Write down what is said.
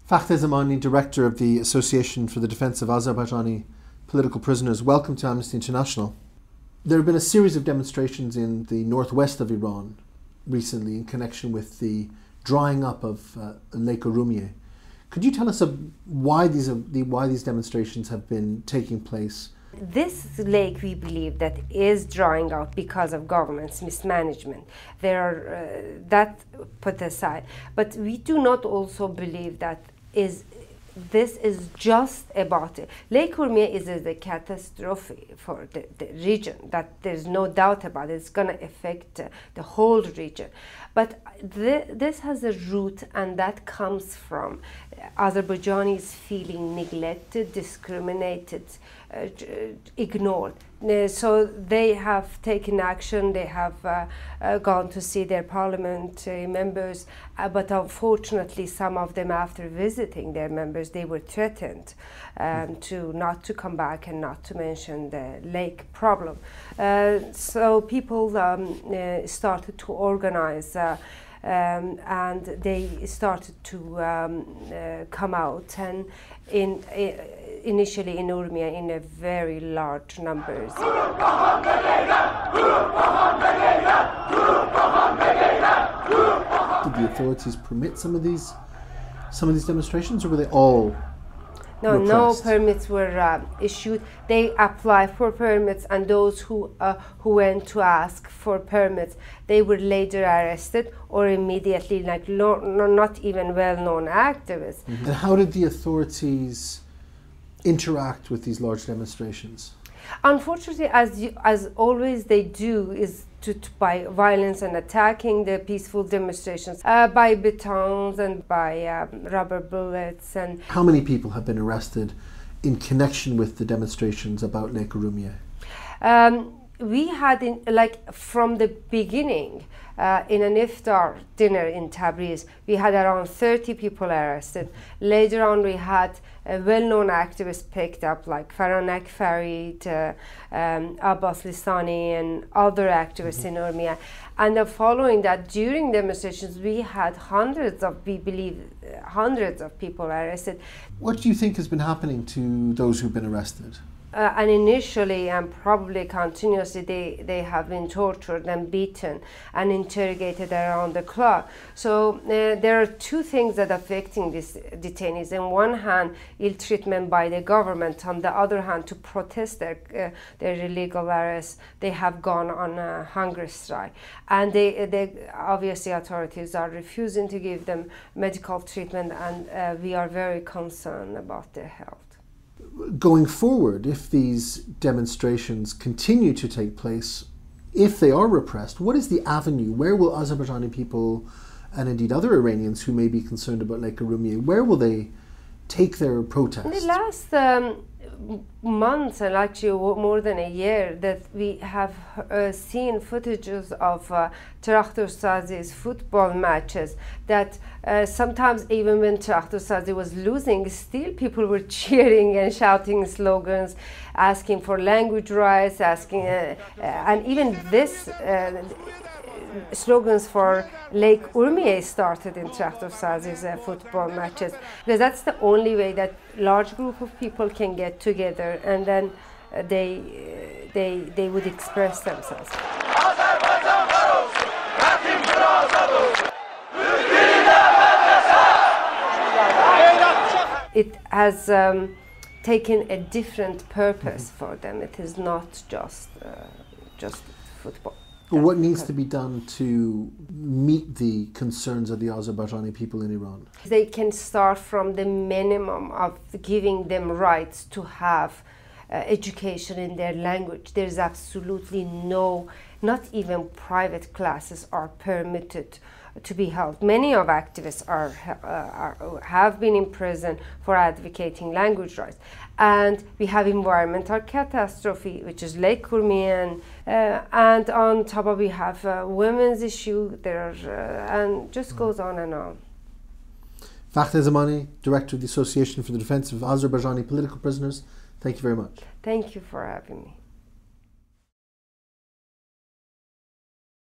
Fakhteh Zamani, Director of the Association for the Defence of Azerbaijani Political Prisoners. Welcome to Amnesty International. There have been a series of demonstrations in the northwest of Iran recently in connection with the drying up of Lake Urmia. Could you tell us why these demonstrations have been taking place? This lake, we believe, that is drying out because of government's mismanagement. That put aside, but we do not also believe that this is just about it. Lake Urmia is a catastrophe for the region, that there's no doubt about it. It's going to affect the whole region. But this has a root, and that comes from Azerbaijanis feeling neglected, discriminated, ignored. So they have taken action. They have gone to see their parliament members, but unfortunately some of them, after visiting their members, they were threatened not to come back and not to mention the lake problem. So people started to organize and they started to come out, and initially in Urmia in a very large numbers. Did the authorities permit some of these demonstrations, or were they all repressed? No permits were issued. They applied for permits, and those who went to ask for permits, they were later arrested or immediately, like not even well-known activists. Mm-hmm. And how did the authorities interact with these large demonstrations? Unfortunately, as always they do, is by violence and attacking the peaceful demonstrations, by batons and by rubber bullets. And how many people have been arrested in connection with the demonstrations about Lake Urmia? We had, from the beginning, in an iftar dinner in Tabriz, we had around 30 people arrested. Later on, we had well-known activists picked up, like Faranak Farid, Abbas Lisani, and other activists in Urmia. And following that, during demonstrations, we had hundreds of people arrested. What do you think has been happening to those who've been arrested? And initially and probably continuously, they have been tortured and beaten and interrogated around the clock. So there are two things that are affecting these detainees. On one hand, ill treatment by the government. On the other hand, to protest their illegal arrests, they have gone on a hunger strike. And they obviously authorities are refusing to give them medical treatment, and we are very concerned about their health. Going forward, if these demonstrations continue to take place, if they are repressed, what is the avenue? Where will Azerbaijani people, and indeed other Iranians who may be concerned about Lake Urmia, where will they take their protest? In the last months, and actually more than a year, that we have seen footages of Traktorsazi's football matches, that sometimes even when Traktorsazi was losing, still people were cheering and shouting slogans, asking for language rights, and even this slogans for Lake Urmia started in Traktorsazi's football matches, because that's the only way that large group of people can get together, and then they would express themselves. It has taken a different purpose for them. It is not just football. What needs to be done to meet the concerns of the Azerbaijani people in Iran? They can start from the minimum of giving them rights to have education in their language. There's absolutely not even private classes are permitted to be held. Many of activists have been in prison for advocating language rights. And we have environmental catastrophe, which is Lake Urmia, and on top of we have women's issue there, and just goes on and on. Fakhteh Zamani, Director of the Association for the Defence of Azerbaijani Political Prisoners, thank you very much. Thank you for having me.